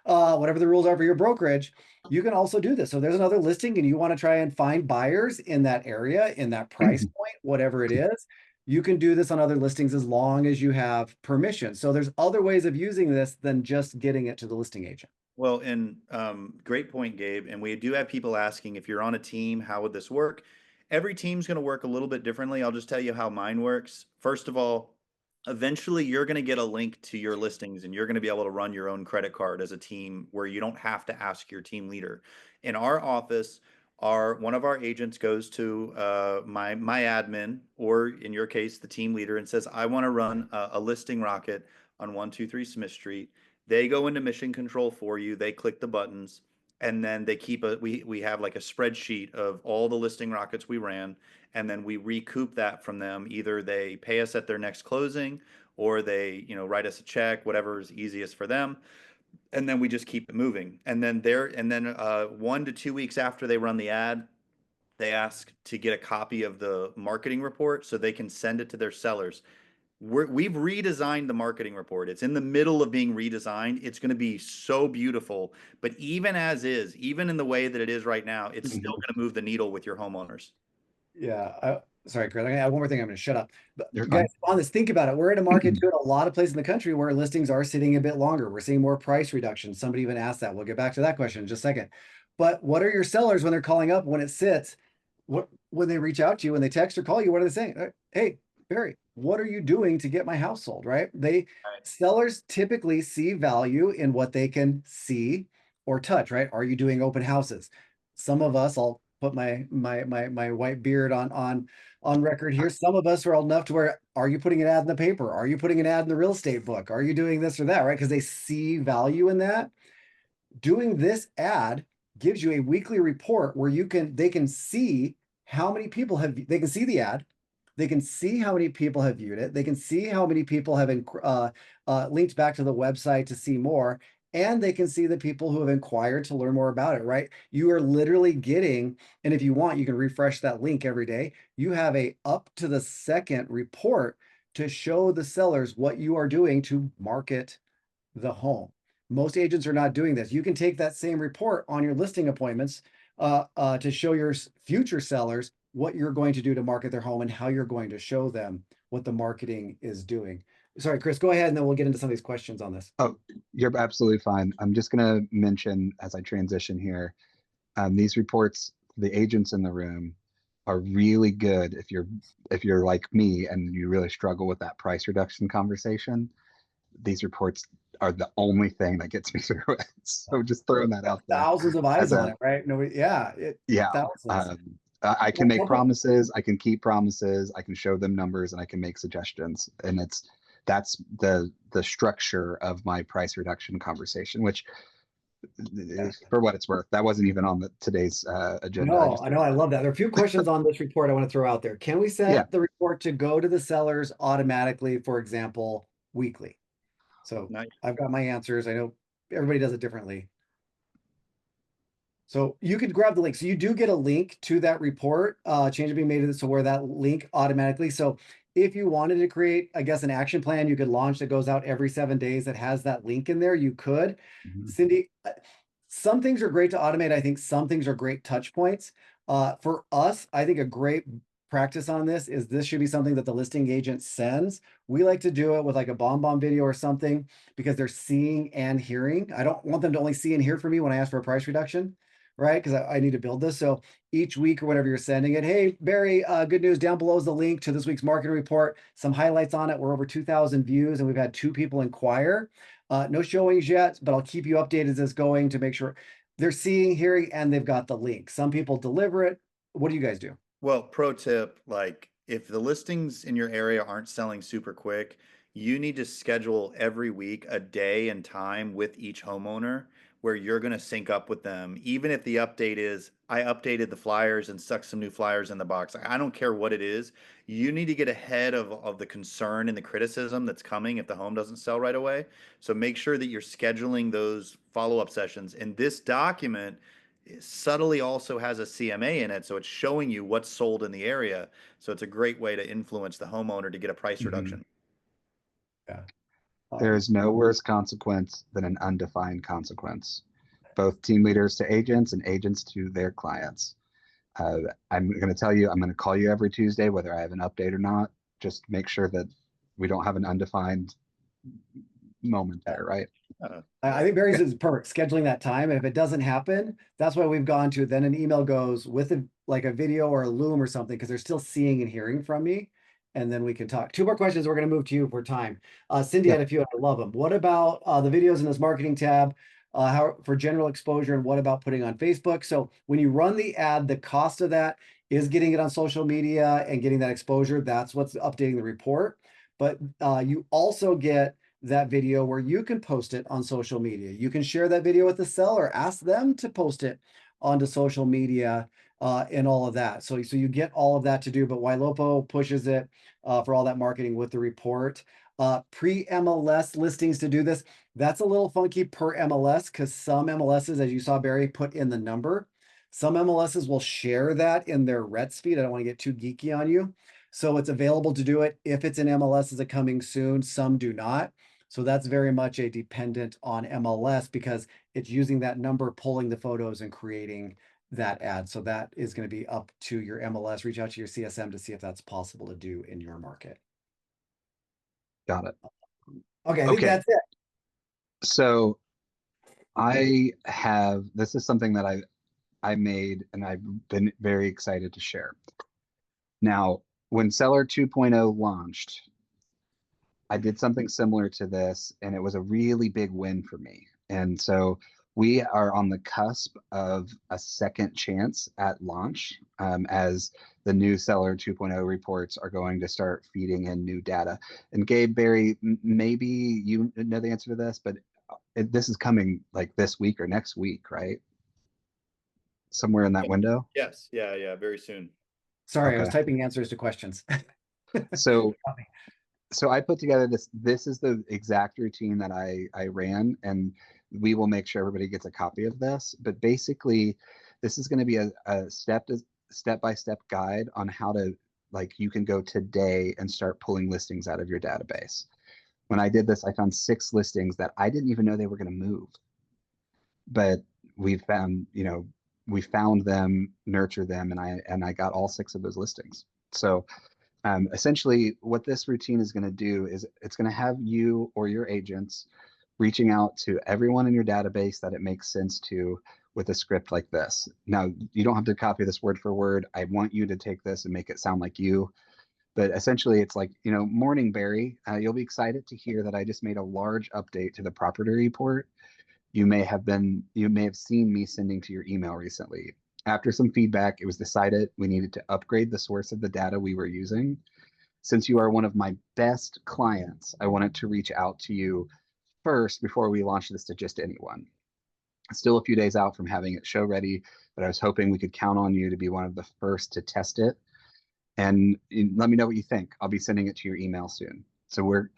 whatever the rules are for your brokerage, you can also do this. So there's another listing and you want to try and find buyers in that area, in that price point, whatever it is, you can do this on other listings as long as you have permission. So there's other ways of using this than just getting it to the listing agent. Well, and great point, Gabe. And we do have people asking if you're on a team, how would this work? Every team's going to work a little bit differently. I'll just tell you how mine works. First of all, eventually you're going to get a link to your listings and you're going to be able to run your own credit card as a team where you don't have to ask your team leader. In our office, one of our agents goes to my admin, or in your case, the team leader, and says, I want to run a listing rocket on 123 Smith Street. They go into Mission Control for you. They click the buttons, and then they keep we have like a spreadsheet of all the listing rockets we ran, and then we recoup that from them. Either they pay us at their next closing, or they write us a check, whatever is easiest for them, and then we just keep it moving. And then 1 to 2 weeks after they run the ad, they ask to get a copy of the marketing report so they can send it to their sellers. We've redesigned the marketing report. It's in the middle of being redesigned. It's going to be so beautiful. But even as is, even in the way that it is right now, it's still going to move the needle with your homeowners. Yeah. Sorry, Chris. I'm gonna add one more thing. I'm going to shut up. But You're guys, fine. on this, think about it. We're in a market too, in a lot of places in the country where listings are sitting a bit longer. We're seeing more price reduction. Somebody even asked that. We'll get back to that question in just a second. But what are your sellers when they're calling up when it sits? When they reach out to you, when they text or call you, what are they saying? Hey, Barry, what are you doing to get my house sold? Right? Sellers typically see value in what they can see or touch. Right? Are you doing open houses? Some of us, I'll put my white beard on record here. Some of us are old enough to where, are you putting an ad in the paper? Are you putting an ad in the real estate book? Are you doing this or that? Right? Because they see value in that. Doing this ad gives you a weekly report where they can see how many people they can see the ad, They can see how many people have viewed it. They can see how many people have linked back to the website to see more. And they can see the people who have inquired to learn more about it, right? You are literally getting, and if you want, you can refresh that link every day. You have a up to the second report to show the sellers what you are doing to market the home. Most agents are not doing this. You can take that same report on your listing appointments to show your future sellers what you're going to do to market their home and how you're going to show them what the marketing is doing. Sorry, Chris, go ahead and then we'll get into some of these questions on this. Oh, you're absolutely fine. I'm just going to mention as I transition here, these reports, the agents in the room are really good if you're like me and you really struggle with that price reduction conversation. These reports are the only thing that gets me through it. So just throwing that out there. Thousands of eyes As on a, it, right? No, yeah, yeah, thousands. I can Well, make couple- promises, I can keep promises, I can show them numbers, and I can make suggestions. And that's the structure of my price reduction conversation, which for what it's worth, that wasn't even on today's agenda. No, I know, I love that. There are a few questions on this report I want to throw out there. Can we Yeah, set the report to go to the sellers automatically, for example, weekly? So Not I've got my answers. I know everybody does it differently. So you could grab the link. So you do get a link to that report. Change being made to this so where that link automatically. So if you wanted to create, I guess, an action plan you could launch that goes out every 7 days that has that link in there, you could. Mhm. Cindy, some things are great to automate. I think some things are great touch points. For us, I think a great practice on this should be something that the listing agent sends. We like to do it with like a bomb video or something because they're seeing and hearing. I don't want them to only see and hear from me when I ask for a price reduction, right? Because I need to build this. So each week or whatever you're sending it, hey, Barry, good news. Down below is the link to this week's marketing report. Some highlights on it. We're over 2,000 views and we've had 2 people inquire. No showings yet, but I'll keep you updated as it's going to make sure they're seeing, hearing, and they've got the link. Some people deliver it. What do you guys do? Well, pro tip, like if the listings in your area aren't selling super quick, you need to schedule every week a day and time with each homeowner where you're going to sync up with them. Even if the update is, I updated the flyers and stuck some new flyers in the box. I don't care what it is. You need to get ahead of the concern and the criticism that's coming if the home doesn't sell right away. So make sure that you're scheduling those follow-up sessions. And this document subtly also has a CMA in it, so it's showing you what's sold in the area. So it's a great way to influence the homeowner to get a price Mhm. reduction. Yeah. There is no worse consequence than an undefined consequence, both team leaders to agents and agents to their clients. I'm going to tell you, I'm going to call you every Tuesday, whether I have an update or not. Just make sure that we don't have an undefined moment there, right? I think Barry's is perfect. Scheduling that time. And if it doesn't happen, that's why we've gone to then an email goes with like a video or a Loom or something, because they're still seeing and hearing from me. And then we can talk. 2 more questions. We're going to move to you for time. Cindy Yeah. had a few. I love them. What about the videos in this marketing tab? How for general exposure, and what about putting on Facebook? So when you run the ad, the cost of that is getting it on social media and getting that exposure. That's what's updating the report. But you also get that video where you can post it on social media. You can share that video with the seller, ask them to post it onto social media and all of that. So you get all of that to do, but Ylopo pushes it for all that marketing with the report. Pre-MLS listings to do this. That's a little funky per MLS because some MLSs, as you saw Barry, put in the number. Some MLSs will share that in their RETS feed. I don't want to get too geeky on you. So it's available to do it if it's an MLS, is it coming soon? Some do not. So that's very much a dependent on MLS because it's using that number, pulling the photos and creating that ad. So that is going to be up to your MLS. Reach out to your CSM to see if that's possible to do in your market. Got it. Okay, I think that's it. So this is something that I made and I've been very excited to share. Now, when Seller 2.0 launched, I did something similar to this and it was a really big win for me. And so we are on the cusp of a second chance at launch as the new Seller 2.0 reports are going to start feeding in new data. And Gabe, Barry, maybe you know the answer to this, but this is coming like this week or next week, right? Somewhere in that window? Yes. Yeah. Very soon. Sorry, I was Okay. typing answers to questions. So so I put together this is the exact routine that I ran, and we will make sure everybody gets a copy of this. But basically, this is going to be a step by step guide on how to, like, you can go today and start pulling listings out of your database. When I did this, I found 6 listings that I didn't even know they were going to move. But we found, we found them, nurtured them, and I got all 6 of those listings. So essentially, what this routine is going to do is it's going to have you or your agents reaching out to everyone in your database that it makes sense to with a script like this. Now, you don't have to copy this word for word. I want you to take this and make it sound like you. But essentially, it's like, morning, Barry. You'll be excited to hear that I just made a large update to the property report you may have seen me sending to your email recently. After some feedback, it was decided we needed to upgrade the source of the data we were using. Since you are one of my best clients, I wanted to reach out to you first before we launch this to just anyone. Still a few days out from having it show ready, but I was hoping we could count on you to be one of the first to test it. And let me know what you think. I'll be sending it to your email soon. So we're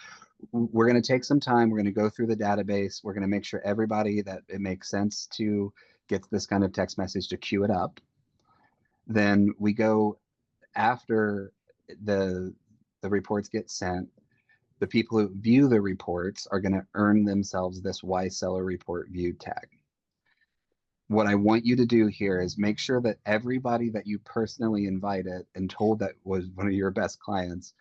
going to take some time. We're going to go through the database. We're going to make sure everybody that it makes sense to get this kind of text message to queue it up. Then we go after the reports get sent. The people who view the reports are going to earn themselves this Why Seller Report Viewed tag. What I want you to do here is make sure that everybody that you personally invited and told that was one of your best clients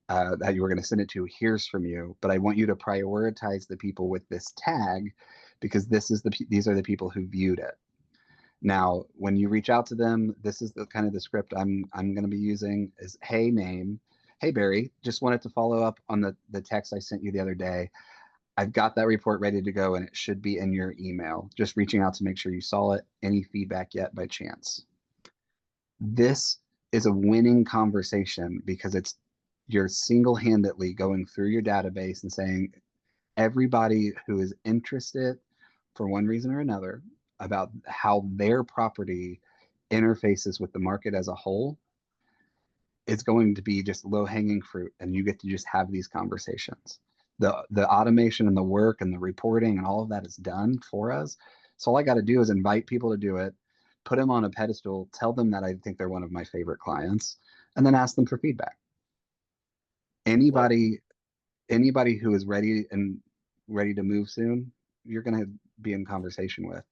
that you were going to send it to hears from you. But I want you to prioritize the people with this tag, because these are the people who viewed it. Now, when you reach out to them, this is the kind of the script I'm going to be using is, hey, name. Hey, Barry, just wanted to follow up on the text I sent you the other day. I've got that report ready to go, and it should be in your email. Just reaching out to make sure you saw it. Any feedback yet by chance? This is a winning conversation because you're single-handedly going through your database and saying, everybody who is interested for one reason or another about how their property interfaces with the market as a whole, it's going to be just low-hanging fruit, and you get to just have these conversations. The automation and the work and the reporting and all of that is done for us. So all I got to do is invite people to do it, put them on a pedestal, tell them that I think they're one of my favorite clients, and then ask them for feedback. Anybody who is ready to move soon, you're going to be in conversation with.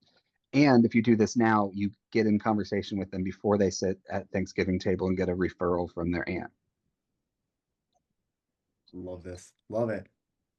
And if you do this now, you get in conversation with them before they sit at Thanksgiving table and get a referral from their aunt. Love this. Love it.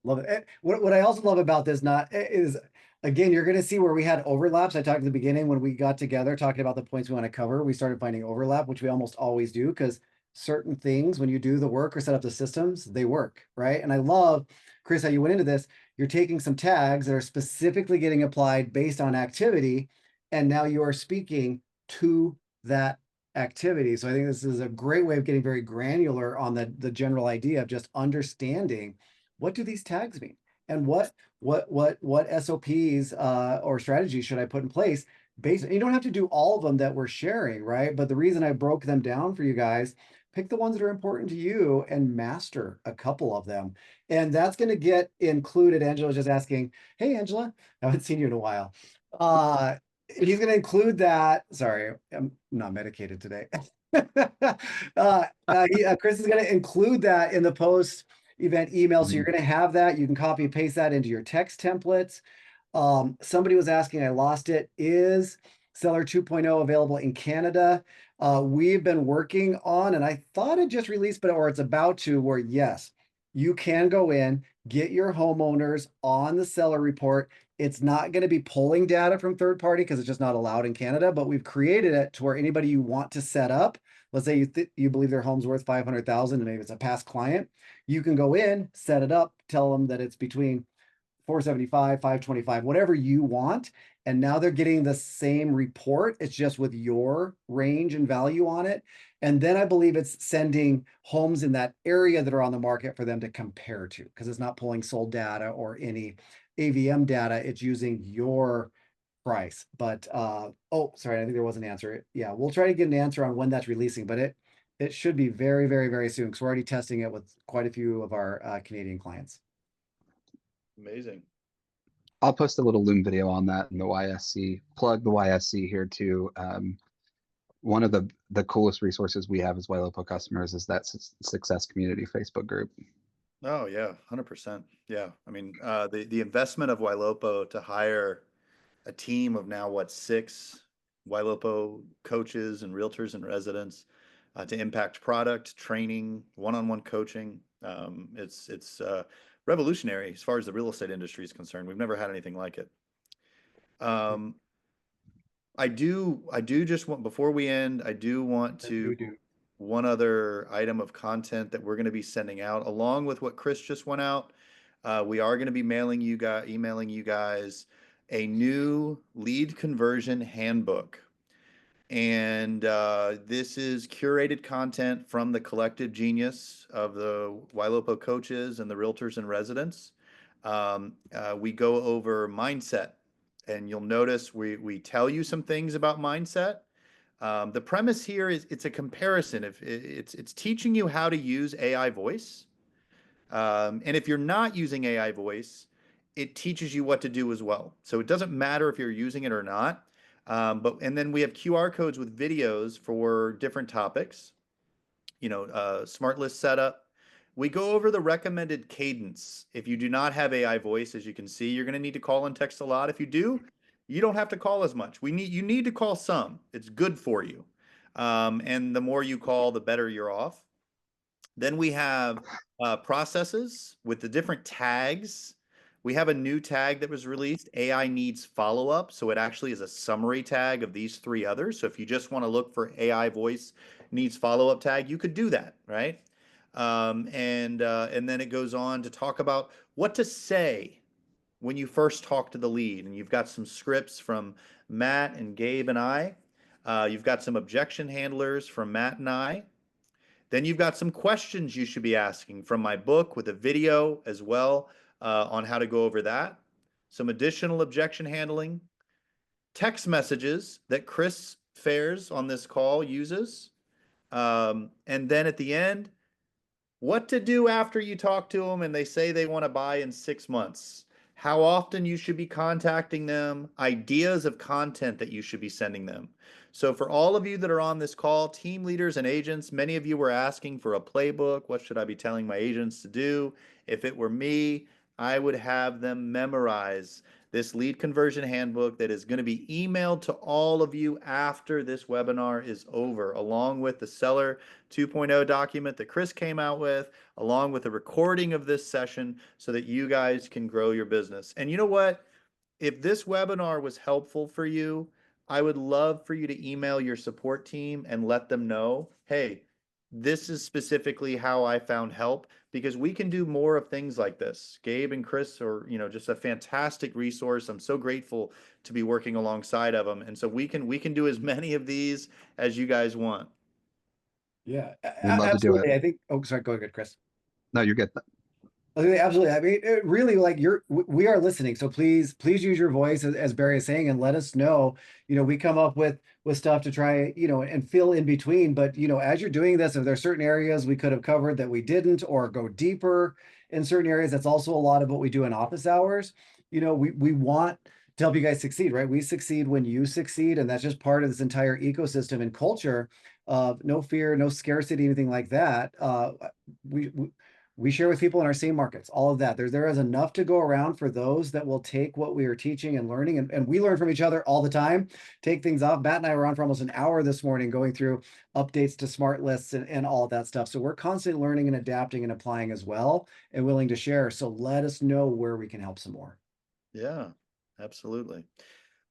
Love it. What I also love about this is, again, you're going to see where we had overlaps. I talked at the beginning when we got together talking about the points we want to cover. We started finding overlap, which we almost always do, because certain things, when you do the work or set up the systems, they work, right? And I love, Chris, how you went into this. You're taking some tags that are specifically getting applied based on activity, and now you are speaking to that activity. So I think this is a great way of getting very granular on the general idea of just understanding, what do these tags mean, and what SOPs or strategies should I put in place based. You don't have to do all of them that we're sharing, right? But the reason I broke them down for you guys, pick the ones that are important to you and master a couple of them. And that's going to get included. Angela's just asking, hey, Angela, I haven't seen you in a while. He's going to include that. Sorry, I'm not medicated today. Chris is going to include that in the post event email. So you're going to have that. You can copy and paste that into your text templates. Somebody was asking, I lost it. Is Seller 2.0 available in Canada? We've been working on, and I thought it just released, or it's about to, where yes, you can go in, get your homeowners on the seller report. It's not going to be pulling data from third party because it's just not allowed in Canada, but we've created it to where anybody you want to set up, let's say you believe their home's worth 500,000 and maybe it's a past client, you can go in, set it up, tell them that it's between 475, 525, whatever you want. And now they're getting the same report. It's just with your range and value on it. And then I believe it's sending homes in that area that are on the market for them to compare to, because it's not pulling sold data or any AVM data. It's using your price. But oh, sorry, I think there was an answer. Yeah, we'll try to get an answer on when that's releasing, but It should be very, very, very soon because we're already testing it with quite a few of our Canadian clients. Amazing. I'll post a little Loom video on that in the YSC. Plug the YSC here too. One of the coolest resources we have as Ylopo customers is that Success Community Facebook group. Oh yeah, 100%. Yeah, I mean, the investment of Ylopo to hire a team of now what, 6 Ylopo coaches and realtors and residents to impact product training, one-on-one coaching. It's revolutionary as far as the real estate industry is concerned. We've never had anything like it. I do just want, before we end, I do want to one other item of content that we're going to be sending out along with what Chris just went out. We are going to be emailing you guys a new lead conversion handbook. And this is curated content from the collective genius of the Ylopo coaches and the realtors and residents. We go over mindset, and you'll notice we tell you some things about mindset. The premise here is it's a comparison. If it's teaching you how to use AI voice, and if you're not using AI voice, it teaches you what to do as well. So it doesn't matter if you're using it or not. And then we have QR codes with videos for different topics. Smart list setup. We go over the recommended cadence. If you do not have AI voice, as you can see, you're going to need to call and text a lot. If you do, you don't have to call as much. You need to call some. It's good for you. And the more you call, the better you're off. Then we have processes with the different tags. We have a new tag that was released, AI needs follow-up. So it actually is a summary tag of these 3 others. So if you just want to look for AI voice needs follow-up tag, you could do that, right? And then it goes on to talk about what to say when you first talk to the lead. And you've got some scripts from Matt and Gabe and I. You've got some objection handlers from Matt and I. Then you've got some questions you should be asking from my book with a video as well on how to go over that. Some additional objection handling, text messages that Chris Phares on this call uses. And then at the end, what to do after you talk to them and they say they want to buy in 6 months. How often you should be contacting them, ideas of content that you should be sending them. So for all of you that are on this call, team leaders and agents, many of you were asking for a playbook. What should I be telling my agents to do? If it were me, I would have them memorize this lead conversion handbook that is going to be emailed to all of you after this webinar is over, along with the Seller 2.0 document that Chris came out with, along with a recording of this session so that you guys can grow your business. And you know what? If this webinar was helpful for you, I would love for you to email your support team and let them know, hey, this is specifically how I found help, because we can do more of things like this. Gabe and Chris are, just a fantastic resource. I'm so grateful to be working alongside of them. And so we can do as many of these as you guys want. Yeah, We'd love to do it. absolutely. I think, oh, sorry, go ahead, Chris. No, you're good. Okay, absolutely. I mean, it really, like, we are listening. So please use your voice, as Barry is saying, and let us know. We come up with stuff to try, and fill in between. But as you're doing this, if there's certain areas we could have covered that we didn't, or go deeper in certain areas, that's also a lot of what we do in office hours. We want to help you guys succeed, right? We succeed when you succeed, and that's just part of this entire ecosystem and culture of no fear, no scarcity, anything like that. We share with people in our same markets, all of that. There is enough to go around for those that will take what we are teaching and learning. And we learn from each other all the time, take things off. Matt and I were on for almost an hour this morning going through updates to smart lists and all of that stuff. So we're constantly learning and adapting and applying as well, and willing to share. So let us know where we can help some more. Yeah, absolutely.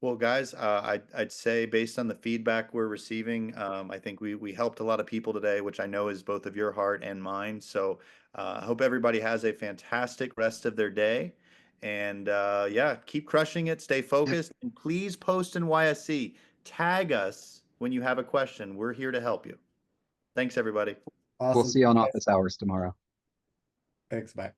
Well, guys, I'd say based on the feedback we're receiving, I think we helped a lot of people today, which I know is both of your heart and mine. So I hope everybody has a fantastic rest of their day. And yeah, keep crushing it, stay focused, and please post in YSC. Tag us when you have a question. We're here to help you. Thanks, everybody. Awesome. We'll see you on office hours tomorrow. Thanks. Bye.